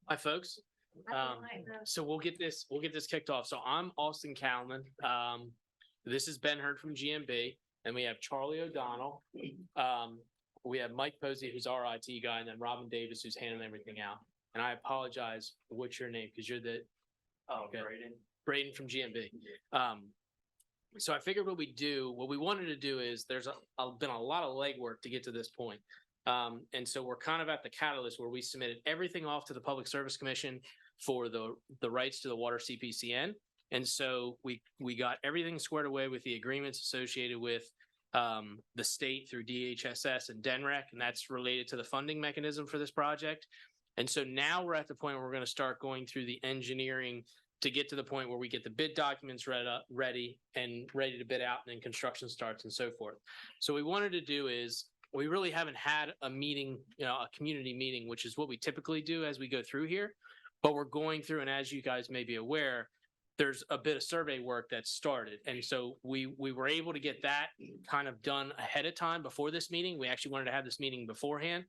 Hi, folks. So we'll get this kicked off. So I'm Austin Calman. This is Ben Hurd from GMB, and we have Charlie O'Donnell. We have Mike Posey, who's our IT guy, and then Robin Davis, who's handling everything out. And I apologize. What's your name? Because you're the Braden from GMB. So I figured what we wanted to do is there's been a lot of legwork to get to this point. And so we're kind of at the catalyst where we submitted everything off to the Public Service Commission for the rights to the water CPCN. And so we got everything squared away with the agreements associated with the state through DHSS and DENREC, and that's related to the funding mechanism for this project. And so now we're at the point where we're going to start going through the engineering to get to the point where we get the bid documents ready to bid out, and then construction starts and so forth. So what we wanted to do is, we really haven't had a meeting, a community meeting, which is what we typically do as we go through here. But we're going through, and as you guys may be aware, there's a bit of survey work that started. And so we were able to get that kind of done ahead of time before this meeting. We actually wanted to have this meeting beforehand,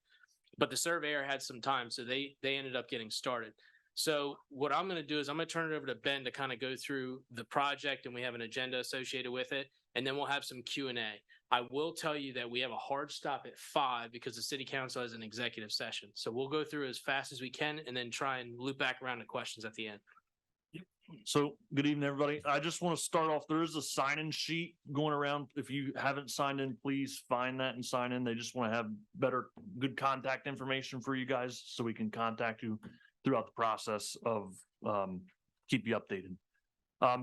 but the surveyor had some time, so they ended up getting started. So what I'm going to do is I'm going to turn it over to Ben to kind of go through the project, and we have an agenda associated with it, and then we'll have some Q&A. I will tell you that we have a hard stop at 5 because the city council has an executive session. So we'll go through as fast as we can and then try and loop back around to questions at the end. So good evening, everybody. I just want to start off. There is a sign-in sheet going around. If you haven't signed in, please find that and sign in. They just want to have good contact information for you guys so we can contact you throughout the process of keep you updated.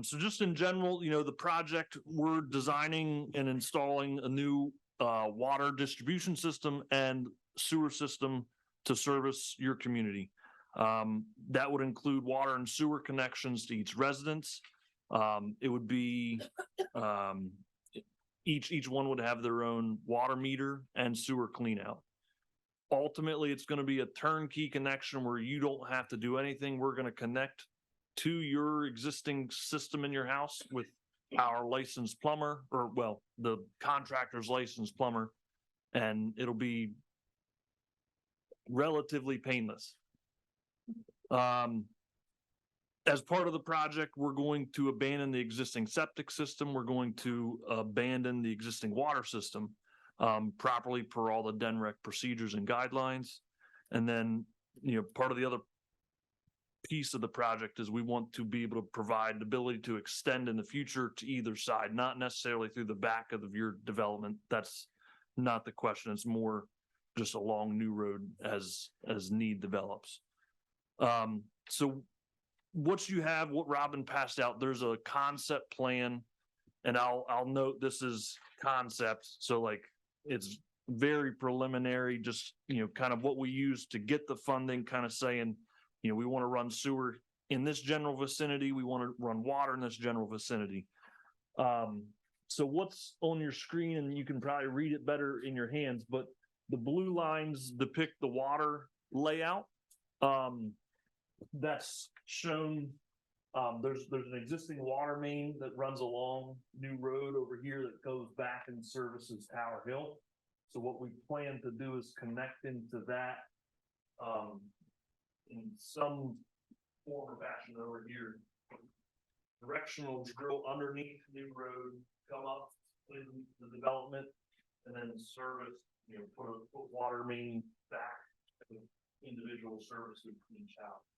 So just in general, the project, we're designing and installing a new water distribution system and sewer system to service your community. That would include water and sewer connections to each residence. It would be each one would have their own water meter and sewer clean out. Ultimately, it's going to be a turnkey connection where you don't have to do anything. We're going to connect to your existing system in your house with our licensed plumber, or the contractor's licensed plumber, and it'll be relatively painless. As part of the project, we're going to abandon the existing septic system. We're going to abandon the existing water system properly per all the DENREC procedures and guidelines. And then, part of the other piece of the project is we want to be able to provide the ability to extend in the future to either side, not necessarily through the back of your development. That's not the question. It's more just a long new road as need develops. So what Robin passed out, there's a concept plan, and I'll note this is concept. So it's very preliminary, just, kind of what we use to get the funding, kind of saying, we want to run sewer in this general vicinity. We want to run water in this general vicinity. So what's on your screen, and you can probably read it better in your hands, but the blue lines depict the water layout. That's shown. There's an existing water main that runs along New Road over here that goes back and services Tower Hill. So what we plan to do is connect into that in some form or fashion over here. Directional drill underneath New Road, come up in the development, and then service, put water main back with individual services each house.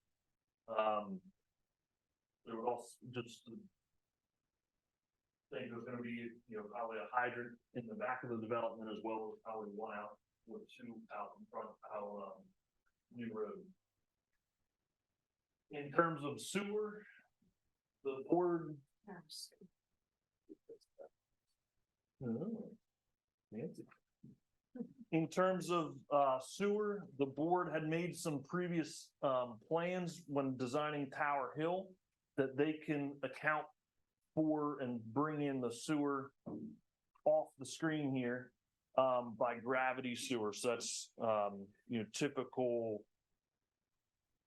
There would also just think there's going to be, probably a hydrant in the back of the development, as well as probably one out or two out in front of New Road. In terms of sewer, the board. In terms of sewer, the board had made some previous plans when designing Tower Hill that they can account for and bring in the sewer off the screen here by gravity sewer. So that's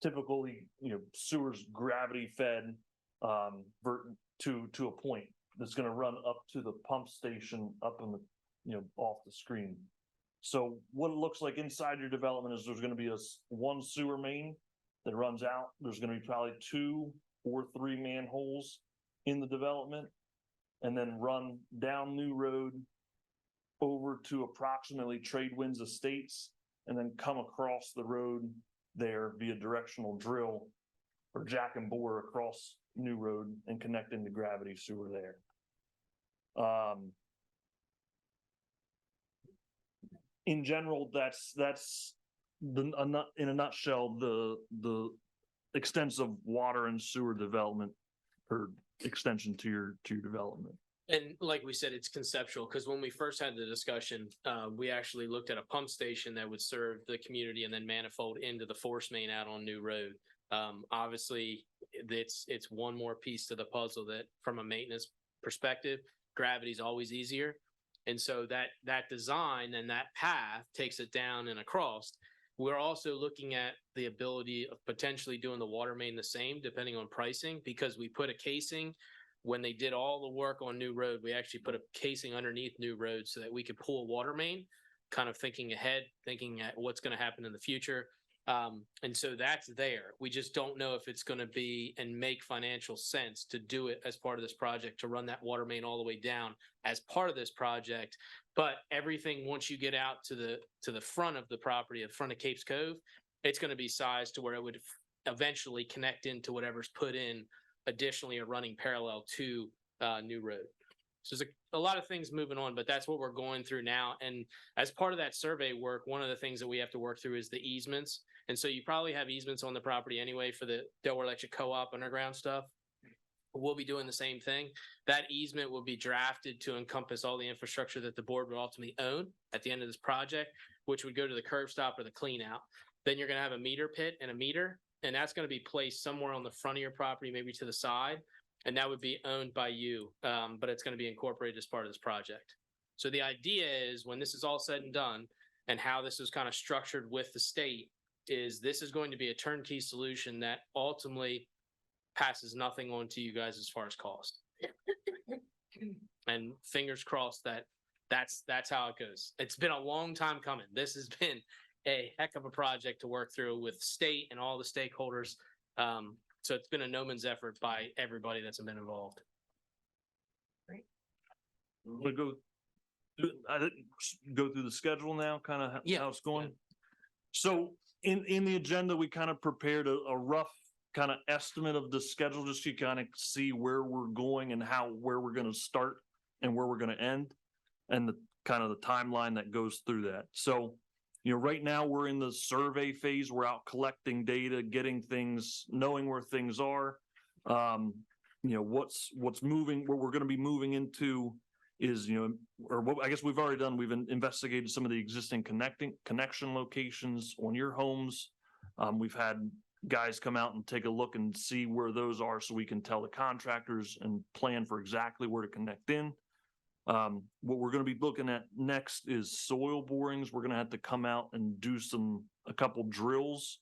typically sewer's gravity fed to a point that's going to run up to the pump station up in the off the screen. So what it looks like inside your development is there's gonna be one sewer main that runs out. There's gonna be probably 2 or 3 manholes in the development. And then run down New Road over to approximately Tradewinds Estates, and then come across the road there via directional drill or jack and bore across New Road and connect into gravity sewer there. In general, that's in a nutshell, the extensive water and sewer development or extension to your development. And like we said, it's conceptual, because when we first had the discussion, we actually looked at a pump station that would serve the community and then manifold into the force main out on New Road. Obviously, it's one more piece to the puzzle that, from a maintenance perspective, gravity is always easier. And so that design and that path takes it down and across. We're also looking at the ability of potentially doing the water main the same, depending on pricing, because we put a casing. When they did all the work on New Road, we actually put a casing underneath New Road so that we could pull a water main, kind of thinking ahead, thinking at what's going to happen in the future. And so that's there. We just don't know if it's going to be and make financial sense to do it as part of this project, to run that water main all the way down as part of this project. But everything, once you get out to the front of the property, in front of Capes Cove, it's going to be sized to where it would eventually connect into whatever's put in additionally or running parallel to New Road. So there's a lot of things moving on, but that's what we're going through now. And as part of that survey work, one of the things that we have to work through is the easements. And so you probably have easements on the property anyway for the Delaware Electric Co-op underground stuff. We'll be doing the same thing. That easement will be drafted to encompass all the infrastructure that the board would ultimately own at the end of this project, which would go to the curb stop or the clean out. Then you're going to have a meter pit and a meter, and that's going to be placed somewhere on the front of your property, maybe to the side. And that would be owned by you, but it's going to be incorporated as part of this project. So the idea is, when this is all said and done, and how this is kind of structured with the state, is this is going to be a turnkey solution that ultimately passes nothing on to you guys as far as cost. And fingers crossed that's how it goes. It's been a long time coming. This has been a heck of a project to work through with state and all the stakeholders. So it's been a no man's effort by everybody that's been involved. We'll go through the schedule now, kind of how it's going. Yeah. So in the agenda, we kind of prepared a rough kind of estimate of the schedule, just so you kind of see where we're going and where we're going to start and where we're going to end, and the kind of the timeline that goes through that. So, right now we're in the survey phase. We're out collecting data, getting things, knowing where things are. What's moving, what we're going to be moving into is, or what I guess we've already done. We've investigated some of the existing connection locations on your homes. We've had guys come out and take a look and see where those are, so we can tell the contractors and plan for exactly where to connect in. What we're going to be looking at next is soil borings. We're going to have to come out and do a couple drills,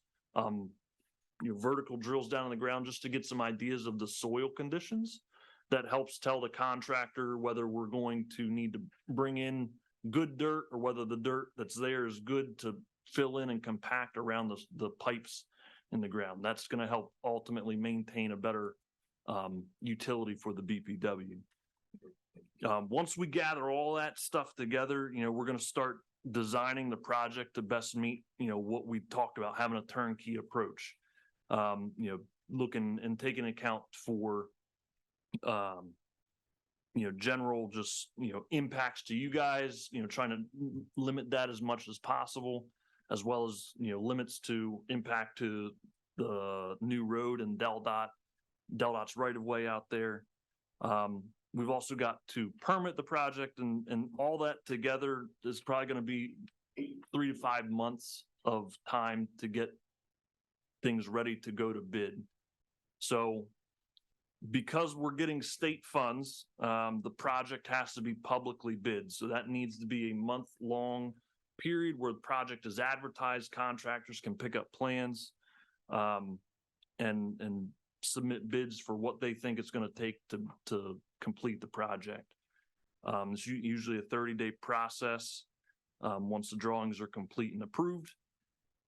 vertical drills down in the ground, just to get some ideas of the soil conditions. That helps tell the contractor whether we're going to need to bring in good dirt, or whether the dirt that's there is good to fill in and compact around the pipes in the ground. That's going to help ultimately maintain a better utility for the BPW. Once we gather all that stuff together, we're going to start designing the project to best meet, what we talked about, having a turnkey approach, looking and taking account for, general just, impacts to you guys, trying to limit that as much as possible, as well as, limits to impact to the New Road and DelDOT's right of way out there. We've also got to permit the project, and all that together is probably going to be 3 to 5 months of time to get things ready to go to bid. So because we're getting state funds, the project has to be publicly bid. So that needs to be a month-long period where the project is advertised. Contractors can pick up plans and submit bids for what they think it's going to take to complete the project. It's usually a 30-day process. once the drawings are complete and approved.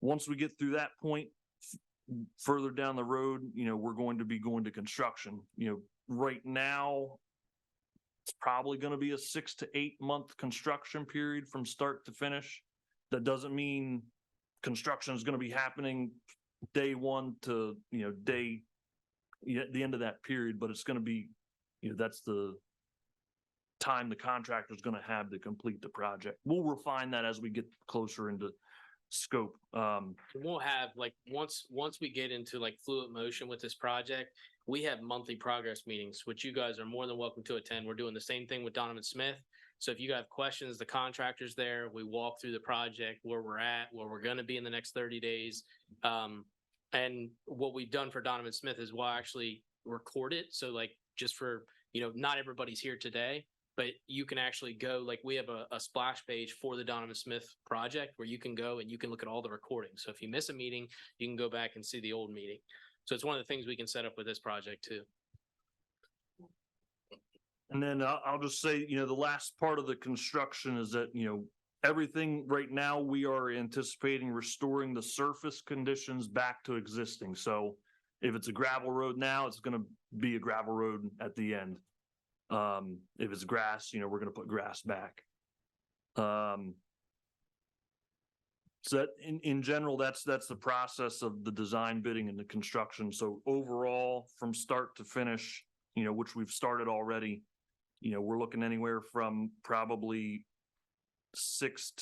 Once we get through that point, further down the road, we're going to be going to construction. Right now, it's probably going to be a 6 to 8 month construction period from start to finish. That doesn't mean construction is going to be happening day one to, the end of that period, but it's going to be, that's the time the contractor is going to have to complete the project. We'll refine that as we get closer into scope. We'll have once we get into fluid motion with this project, we have monthly progress meetings, which you guys are more than welcome to attend. We're doing the same thing with Donovan Smith. So if you have questions, the contractor's there, we walk through the project, where we're at, where we're going to be in the next 30 days. And what we've done for Donovan Smith is we'll actually record it. So just for, not everybody's here today, but you can actually go, we have a splash page for the Donovan Smith project where you can go and you can look at all the recordings. So if you miss a meeting, you can go back and see the old meeting. So it's one of the things we can set up with this project too. And then I'll just say, the last part of the construction is that, everything right now, we are anticipating restoring the surface conditions back to existing. So if it's a gravel road now, it's going to be a gravel road at the end. If it's grass, we're going to put grass back. So that in general, that's the process of the design, bidding, and the construction. So overall, from start to finish, which we've started already, we're looking anywhere from probably 6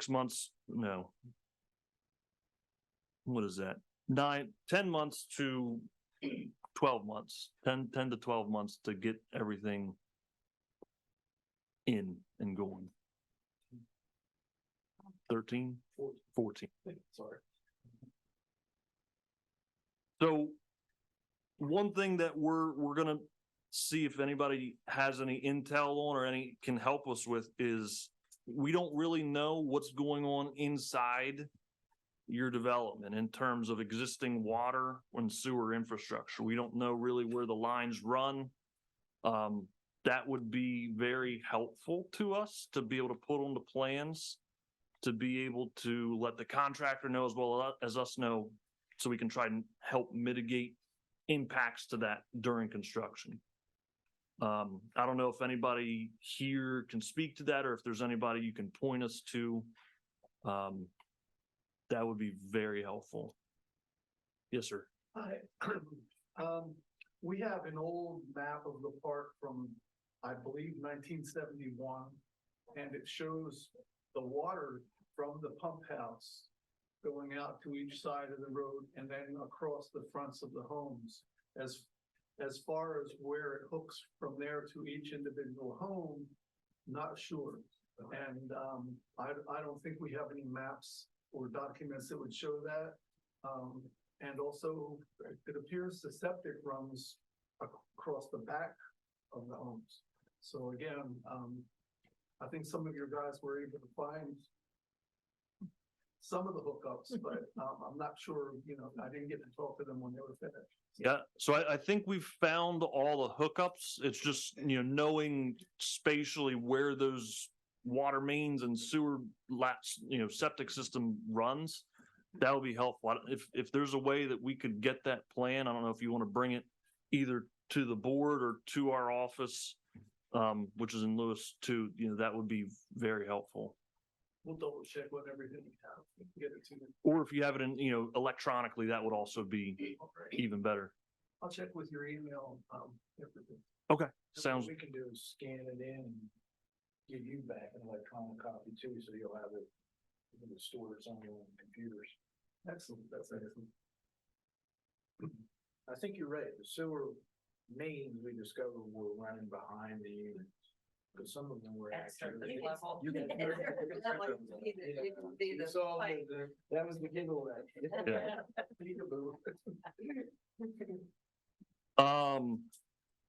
months. No. What is that? 10 months to 12 months, 10 to 12 months to get everything in and going. 13, 14. Sorry. So one thing that we're gonna see if anybody has any intel on or any can help us with is we don't really know what's going on inside your development in terms of existing water and sewer infrastructure. We don't know really where the lines run. That would be very helpful to us to be able to put on the plans, to be able to let the contractor know as well as us know, so we can try and help mitigate impacts to that during construction. I don't know if anybody here can speak to that or if there's anybody you can point us to. That would be very helpful. Yes, sir. Hi. We have an old map of the park from, I believe, 1971, and it shows the water from the pump house going out to each side of the road and then across the fronts of the homes. As far as where it hooks from there to each individual home, not sure. And I don't think we have any maps or documents that would show that. And also, it appears the septic runs across the back of the homes. So again, I think some of your guys were able to find some of the hookups, but I'm not sure, I didn't get to talk to them when they were finished. Yeah, so I think we've found all the hookups. It's just, knowing spatially where those water mains and sewer septic system runs. That would be helpful. If there's a way that we could get that plan, I don't know if you want to bring it either to the board or to our office, which is in Lewes too, that would be very helpful. We'll double check what everything we have, get it to you. Or if you have it in, electronically, that would also be even better. I'll check with your email, everything. Okay, sounds. What we can do is scan it in and give you back an electronic copy too, so you'll have it, you can store it on your own computers. Excellent, that's excellent. I think you're right, the sewer mains we discovered were running behind the units. Because some of them were actually. You can- You saw that was the giggle that.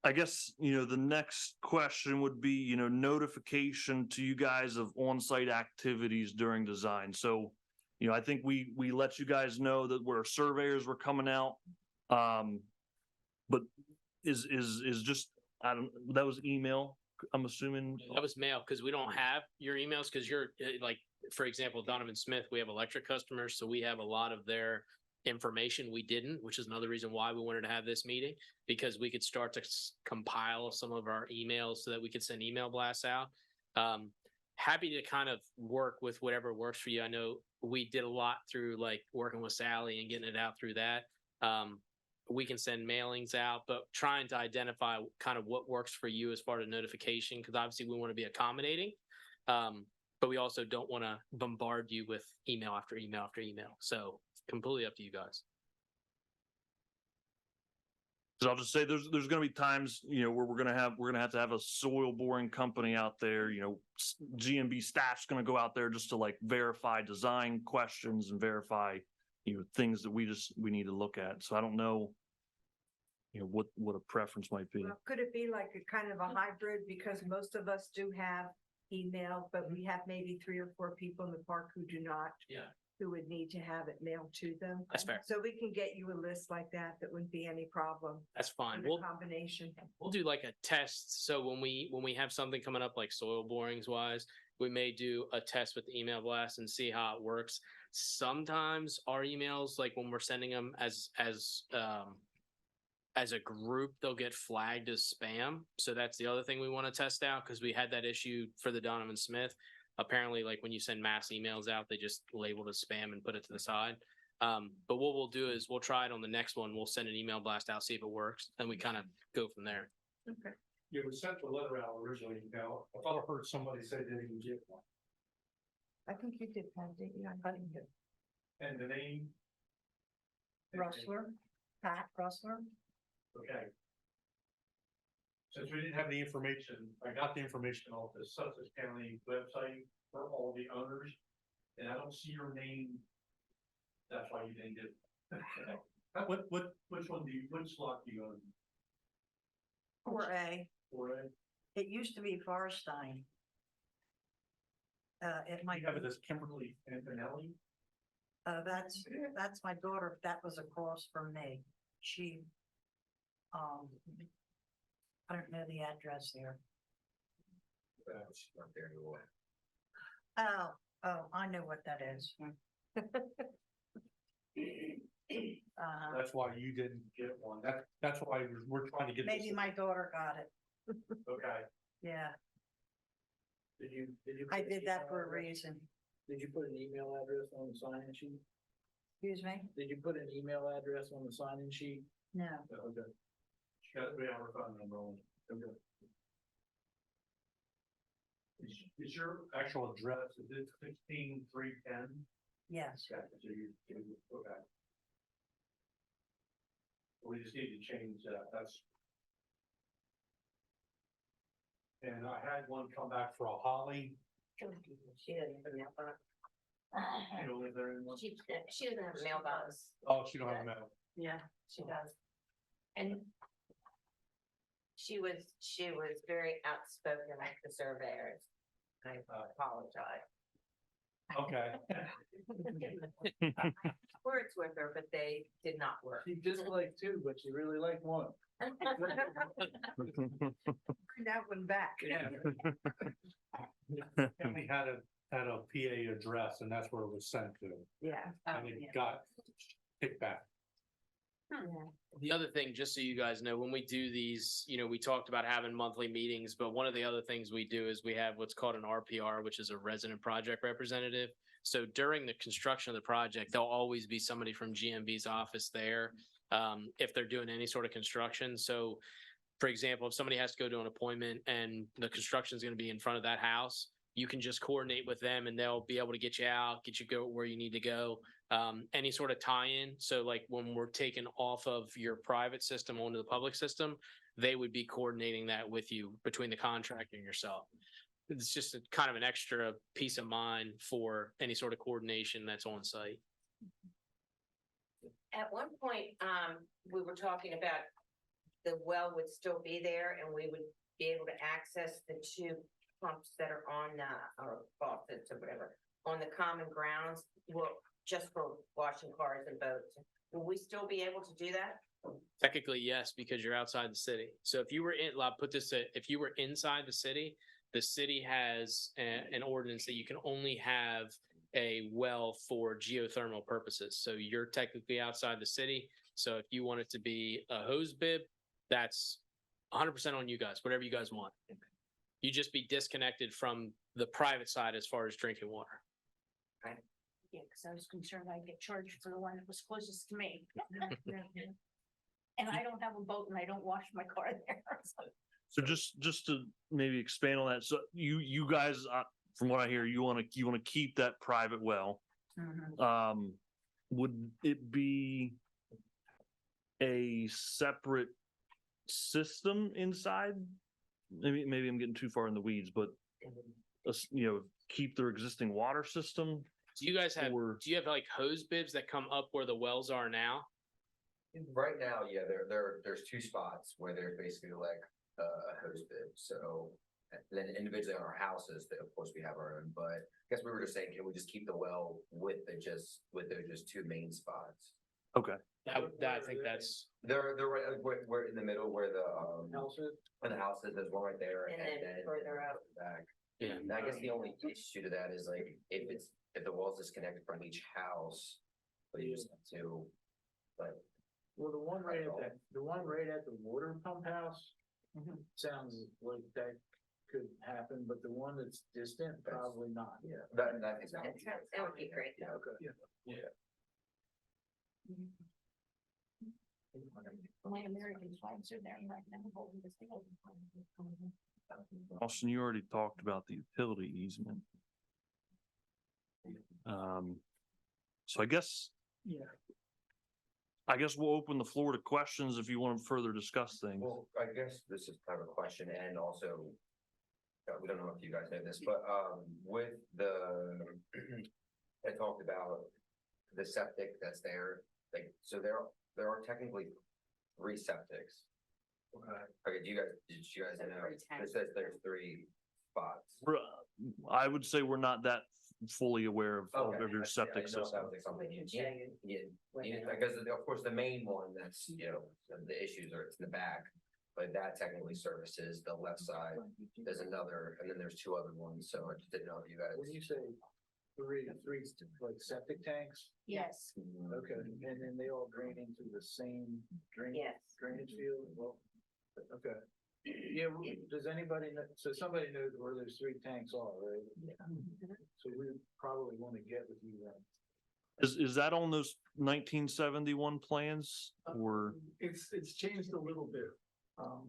I guess, the next question would be, notification to you guys of on-site activities during design. So, I think we let you guys know that where surveyors were coming out. But is just, that was email, I'm assuming. That was mail, because we don't have your emails, because you're like, for example, Donovan Smith, we have electric customers, so we have a lot of their information. We didn't, which is another reason why we wanted to have this meeting, because we could start to compile some of our emails so that we could send email blasts out. Happy to kind of work with whatever works for you. I know we did a lot through like working with Sally and getting it out through that. We can send mailings out, but trying to identify kind of what works for you as far as notification, because obviously we want to be accommodating. But we also don't want to bombard you with email after email after email. So completely up to you guys. So I'll just say there's going to be times, where we're going to have to have a soil boring company out there, GMB staff's going to go out there just to like verify design questions and verify, things that we need to look at. So I don't know, what a preference might be. Well, could it be like a kind of a hybrid, because most of us do have email, but we have maybe 3 or 4 people in the park who do not. Yeah. Who would need to have it mailed to them. That's fair. So we can get you a list like that. That wouldn't be any problem. That's fine. With a combination. We'll do like a test. So when we have something coming up like soil borings wise, we may do a test with the email blast and see how it works. Sometimes our emails, like when we're sending them as a group, they'll get flagged as spam. So that's the other thing we want to test out, because we had that issue for the Donovan Smith. Apparently, like when you send mass emails out, they just label it as spam and put it to the side. But what we'll do is we'll try it on the next one. We'll send an email blast out, see if it works, and we kind of go from there. Okay. You were sent the letter out originally. Now, I thought I heard somebody say they didn't get one. I think you did, Pat, didn't you? I didn't get And the name? Rustler, Pat Rustler. Okay. Since we didn't have the information, I got the information off the Sussex County website for all the owners, and I don't see your name. That's why you didn't get it. Which slot do you own? 4A. 4A? It used to be Farstein. It might. You have it as Kimberly Antonelli? That's my daughter. That was across from me. She, I don't know the address there. That's not there anymore. Oh, I know what that is. That's why you didn't get one. That's why we're trying to get. Maybe this. my daughter got it. Okay. Yeah, Did you? I did that for a reason. Did you put an email address on the sign-in sheet? Excuse me? Did you put an email address on the sign-in sheet? No. Okay. She got to be on her phone number on. Okay. Is your actual address, is it 16310? Yes. Okay. Okay. We just need to change that. And I had one come back for a Holly. She didn't even know that. You know, live there anymore? She doesn't have a mailbox. Oh, she don't have a mail. Yeah. She does. And she was very outspoken like the surveyors. I apologize. Okay. Words with her, but they did not work. She disliked 2, but she really liked 1. Bring that one back. Yeah. And we had a PA address and that's where it was sent to. Yeah. And it got kicked back. The other thing, just so you guys know, when we do these, we talked about having monthly meetings, but one of the other things we do is we have what's called an RPR, which is a resident project representative. So during the construction of the project, there'll always be somebody from GMB's office there, if they're doing any sort of construction. So for example, if somebody has to go to an appointment and the construction is going to be in front of that house, you can just coordinate with them and they'll be able to get you out, get you go where you need to go. Any sort of tie-in. So like when we're taking off of your private system onto the public system, they would be coordinating that with you between the contractor and yourself. It's just kind of an extra peace of mind for any sort of coordination that's on site. At one point, we were talking about the well would still be there and we would be able to access the 2 pumps that are on or faucets or whatever on the common grounds. Well, just for washing cars and boats. Will we still be able to do that? Technically, yes, because you're outside the city. So if you were if you were inside the city has an ordinance that you can only have a well for geothermal purposes. So you're technically outside the city. So if you want it to be a hose bib, that's 100% on you guys, whatever you guys want. You just be disconnected from the private side as far as drinking water. Yeah, because I was concerned I'd get charged for the one that was closest to me. And I don't have a boat and I don't wash my car there. So just to maybe expand on that, so you guys, from what I hear, you want to keep that private well. Would it be a separate system inside? Maybe I'm getting too far in the weeds, but keep their existing water system. Do you guys have, Or- do you have like hose bibs that come up where the wells are now? Right now, yeah, there's two spots where there's basically like a hose bib, so. And then individually on our houses, that of course we have our own, but I guess we were just saying, can we just keep the well with those just two main spots? Okay. I think that's, They're right, we're in the middle where the, Houses? where the house is, there's one right there. And then further out. Back. yeah. And I guess the only issue to that is like, if the wall's disconnected from each house, but you just have to, like. Well, the one right at the water pump house sounds like that could happen, but the one that's distant, probably not. Yeah. That would be. That would be great. Yeah, okay. My American flags are there right now holding this thing open. Austin, you already talked about the utility easement. So I guess we'll open the floor to questions if you want to further discuss things. Well, I guess this is kind of a question and also, we don't know if you guys know this, but, with I talked about the septic that's there, like, so there are technically 3 septics. Okay, did you guys know? It says there's 3 spots. I would say we're not that fully aware of Okay, your I septic didn't know if system. that was like something We you can show you. because of course, the main one that's, the issues are, it's in the back. But that technically services the left side. There's another, and then there's 2 other ones, so I just didn't know if you guys. When you say three, like septic tanks? Yes, Okay, and then they all drain into the same Yes. drainage field? Well, okay. Yeah, does anybody know, so somebody knows where those 3 tanks are, right? So we probably want to get with you then. Is that on those 1971 plans or? It's changed a little bit,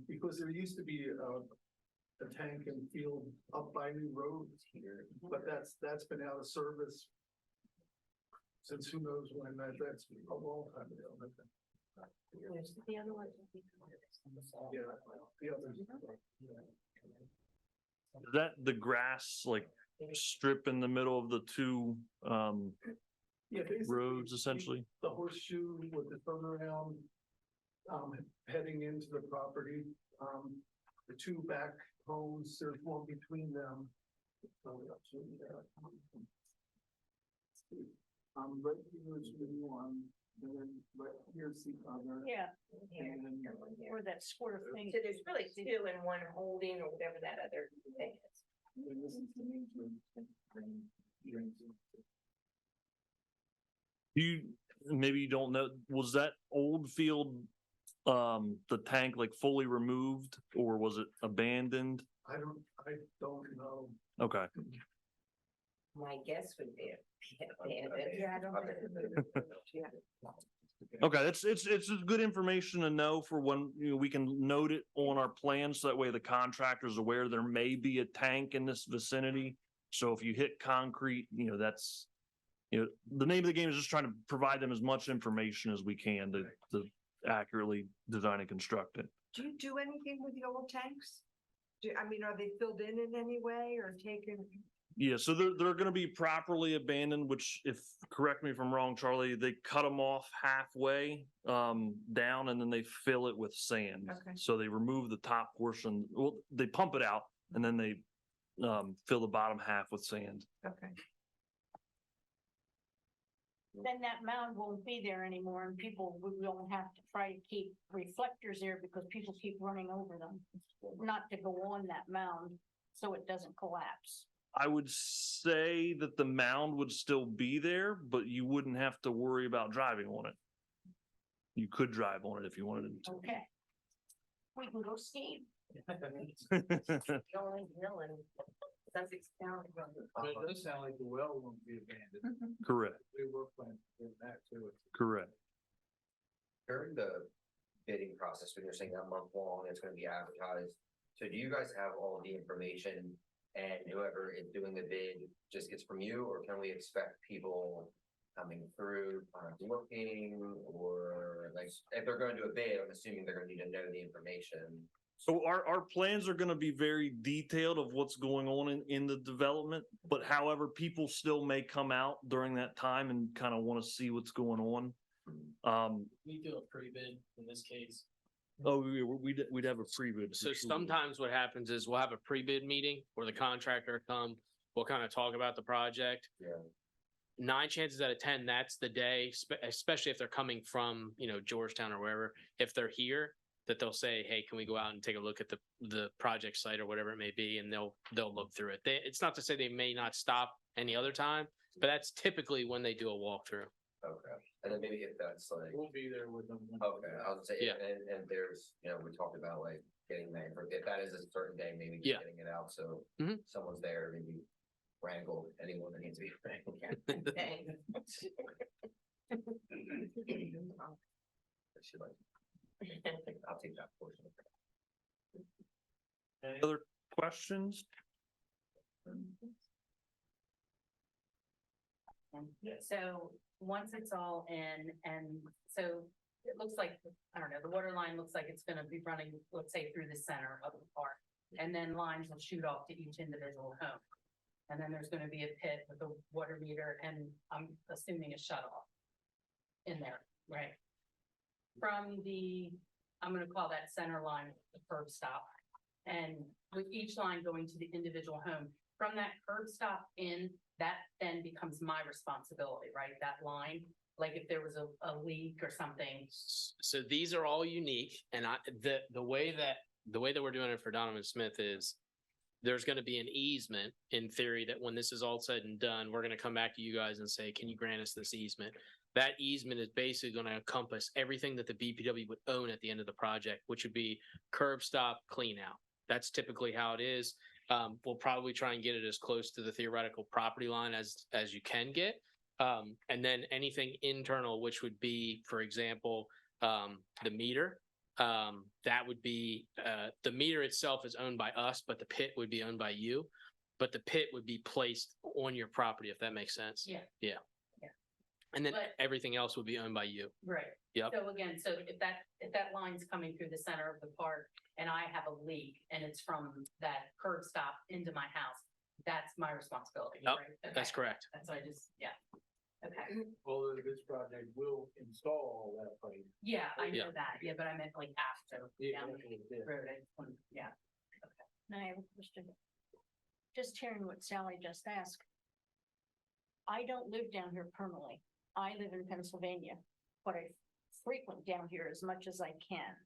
because there used to be a tank and field up by New Road here, but that's been out of service since who knows when, that's a long time ago. where's the other one? Yeah, the others. Is that the grass like strip in the middle of the 2 Yeah, basically, roads essentially? the horseshoe with the turnaround, heading into the property, the 2 back homes, there's one between them. Right here's the one, and then right here's the other. Yeah, And then or that square thing. So there's really 2 and 1 holding or whatever that other thing is. and this is the main drain. Maybe you don't know, was that old field, the tank like fully removed or was it abandoned? I don't know. Okay. My guess would be. Yeah, I don't think. Okay, it's good information to know for when, we can note it on our plan, so that way the contractor's aware there may be a tank in this vicinity. So if you hit concrete, that's, the name of the game is just trying to provide them as much information as we can to accurately design and construct it. Do you do anything with the old tanks? Are they filled in any way or taken? Yeah, so they're gonna be properly abandoned, which correct me if I'm wrong, Charlie, they cut them off halfway down and then they fill it with sand. Okay. So they remove the top portion, well, they pump it out and then they fill the bottom half with sand. Okay. then that mound won't be there anymore and people, we won't have to try to keep reflectors there because people keep running over them. Not to go on that mound so it doesn't collapse. I would say that the mound would still be there, but you wouldn't have to worry about driving on it. You could drive on it if you wanted Okay. We can go skiing. Going hill and Sussex County. But it does sound like the well won't be abandoned. Correct, We were planning to do that too. correct. During the bidding process, when you're saying that month long, it's gonna be advertised. So do you guys have all the information and whoever is doing the bid just gets from you, or can we expect people coming through, looking, or like, if they're gonna do a bid, I'm assuming they're gonna need to know the information. So our plans are gonna be very detailed of what's going on in the development, but however, people still may come out during that time and kind of want to see what's going on. We do a pre-bid in this case. Oh, we'd have a pre-bid. for So sure. sometimes what happens is we'll have a pre-bid meeting where the contractor come, we'll kind of talk about the project. Yeah. 9 chances out of 10, that's the day, especially if they're coming from, Georgetown or wherever, if they're here, that they'll say, hey, can we go out and take a look at the project site or whatever it may be, and they'll look through it. It's not to say they may not stop any other time, but that's typically when they do a walkthrough. Okay, and then maybe if that's like, We'll be there with them. okay, I was gonna say, Yeah. and there's, we talked about like getting that, if that is a certain day, maybe Yeah. getting it out, so Mhm. someone's there, maybe wrangle anyone that needs to be wrangled. She like, I'll take that portion. Any other questions? So once it's all in, and so it looks like, I don't know, the water line looks like it's gonna be running, let's say, through the center of the park. And then lines will shoot off to each individual home. And then there's gonna be a pit with a water meter and I'm assuming a shut off in there, right? From the, I'm gonna call that center line the curb stop. And with each line going to the individual home, from that curb stop in, that then becomes my responsibility, right? That line, like if there was a leak or something. So these are all unique, and the way that we're doing it for Donovan Smith is there's gonna be an easement in theory that when this is all said and done, we're gonna come back to you guys and say, can you grant us this easement? That easement is basically gonna encompass everything that the BPW would own at the end of the project, which would be curb stop, clean out. That's typically how it is. We'll probably try and get it as close to the theoretical property line as you can get. And then anything internal, which would be, for example, the meter. That would be, the meter itself is owned by us, but the pit would be owned by you. But the pit would be placed on your property, if that makes sense. Yeah. Yeah. Yeah. And then But- everything else would be owned by you. Right. Yep. So again, so if that line's coming through the center of the park and I have a leak and it's from that curb stop into my house, that's my responsibility, Yep, right? That's Okay. correct. That's what I just, yeah. Okay, Although this project will install all that pipe. yeah, I Yeah. know that, yeah, but I meant like after, down the Yeah. road, I just wanted- yeah. And I have a question. Just hearing what Sally just asked. I don't live down here permanently. I live in Pennsylvania, but I frequent down here as much as I can.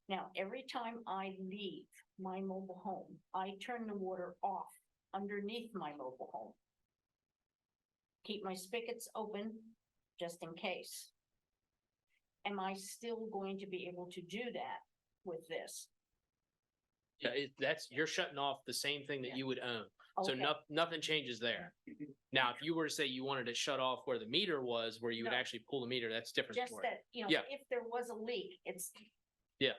Now, every time I leave my mobile home, I turn the water off underneath my mobile home. Keep my spigots open just in case. Am I still going to be able to do that with this? Yeah, you're shutting off the same thing that Yeah. you would own. So Okay. nothing changes there. Now, if you were to say you wanted to shut off where the meter was, where you would No. actually pull the meter, that's a different Just story. that, Yeah. if there was a leak, it's. Yeah.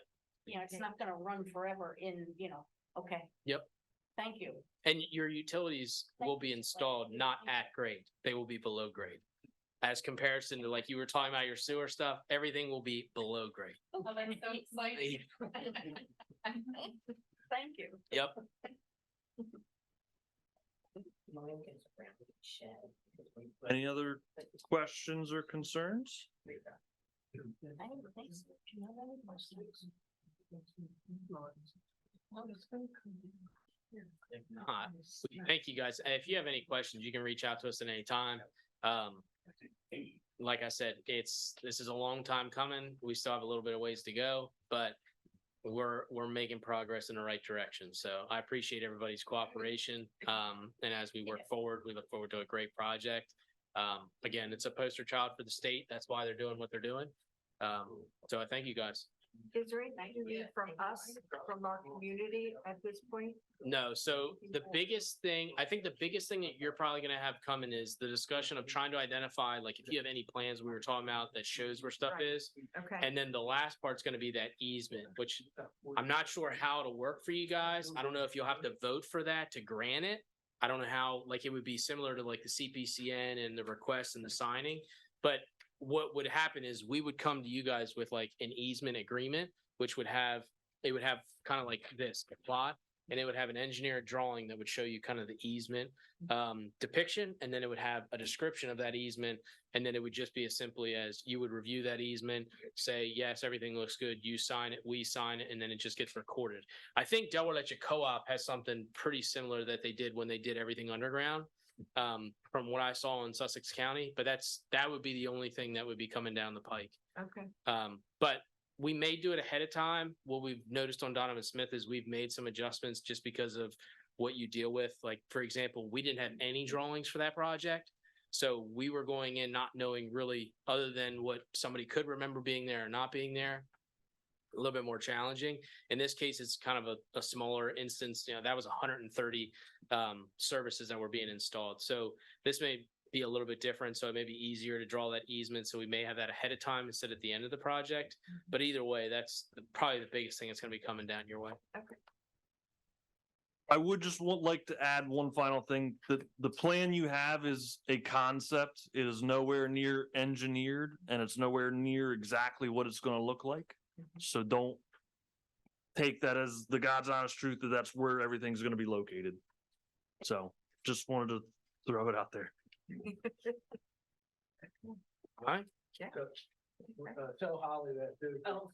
It's not gonna run forever okay. Yep. Thank you. And your utilities will be installed not at grade. They will be below grade. As comparison to like you were talking about your sewer stuff, everything will be below grade. Oh, that's so exciting. Thank you. Yep. Mine gets around the shed. Any other questions or concerns? I don't think so. Do you have any questions? If not, thank you guys. If you have any questions, you can reach out to us at any time. like I said, this is a long time coming. We still have a little bit of ways to go, but we're making progress in the right direction. So I appreciate everybody's cooperation. And as we work forward, we look forward to a great project. Again, it's a poster child for the state. That's why they're doing what they're doing. So I thank you guys. Is there anything you need from us, from our community at this point? No, so the biggest thing, I think the biggest thing that you're probably gonna have coming is the discussion of trying to identify, like, if you have any plans we were talking about that shows where stuff Right. is. Okay, And then the last part's gonna be that easement, which I'm not sure how it'll work for you guys. I don't know if you'll have to vote for that to grant it. I don't know how, like, it would be similar to like the CPCN and the request and the signing. But what would happen is we would come to you guys with like an easement agreement, which would have, it would have kind of like this, a plot. And it would have an engineered drawing that would show you kind of the easement depiction, and then it would have a description of that easement. And then it would just be as simply as you would review that easement, say, yes, everything looks good, you sign it, we sign it, and then it just gets recorded. I think Delaware Electric Co-op has something pretty similar that they did when they did everything underground, from what I saw in Sussex County, but that would be the only thing that would be coming down the pike. okay. But we may do it ahead of time. What we've noticed on Donovan Smith is we've made some adjustments just because of what you deal with. Like, for example, we didn't have any drawings for that project. So we were going in not knowing really, other than what somebody could remember being there or not being there. A little bit more challenging. In this case, it's kind of a smaller instance. You know, that was 130 services that were being installed. So this may be a little bit different. So it may be easier to draw that easement. So we may have that ahead of time instead at the end of the project. But either way, that's probably the biggest thing that's going to be coming down your way. I would just like to add one final thing, that the plan you have is a concept. It is nowhere near engineered, and it's nowhere near exactly what it's gonna look like. So don't take that as the God's honest truth that that's where everything's gonna be located. So just wanted to throw it out there. All right. Tell Holly that too. Oh,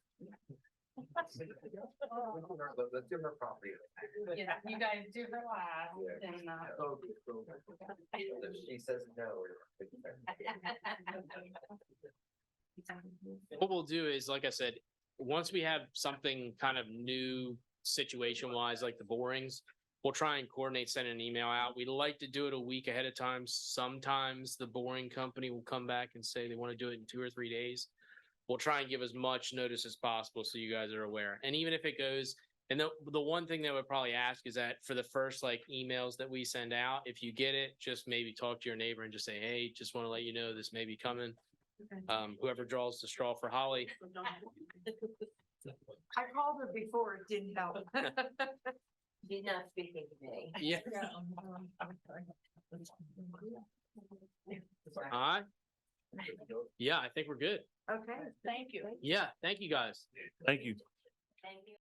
The different property. yeah, you guys do relax and, If she says no. What we'll do is, like I said, once we have something kind of new situation wise, like the borings, we'll try and coordinate, send an email out. We like to do it a week ahead of time. Sometimes the boring company will come back and say they want to do it in 2 or 3 days. We'll try and give as much notice as possible so you guys are aware. And even if it goes, and the one thing that I would probably ask is that for the first like emails that we send out, if you get it, just maybe talk to your neighbor and just say, hey, just want to let you know this may be coming. Whoever draws the straw for Holly. I called her before, it didn't help. She's not speaking to me. Yeah. All right. Yeah, I think we're good. Okay. Thank you. Yeah, thank you guys. Thank you. Thank you.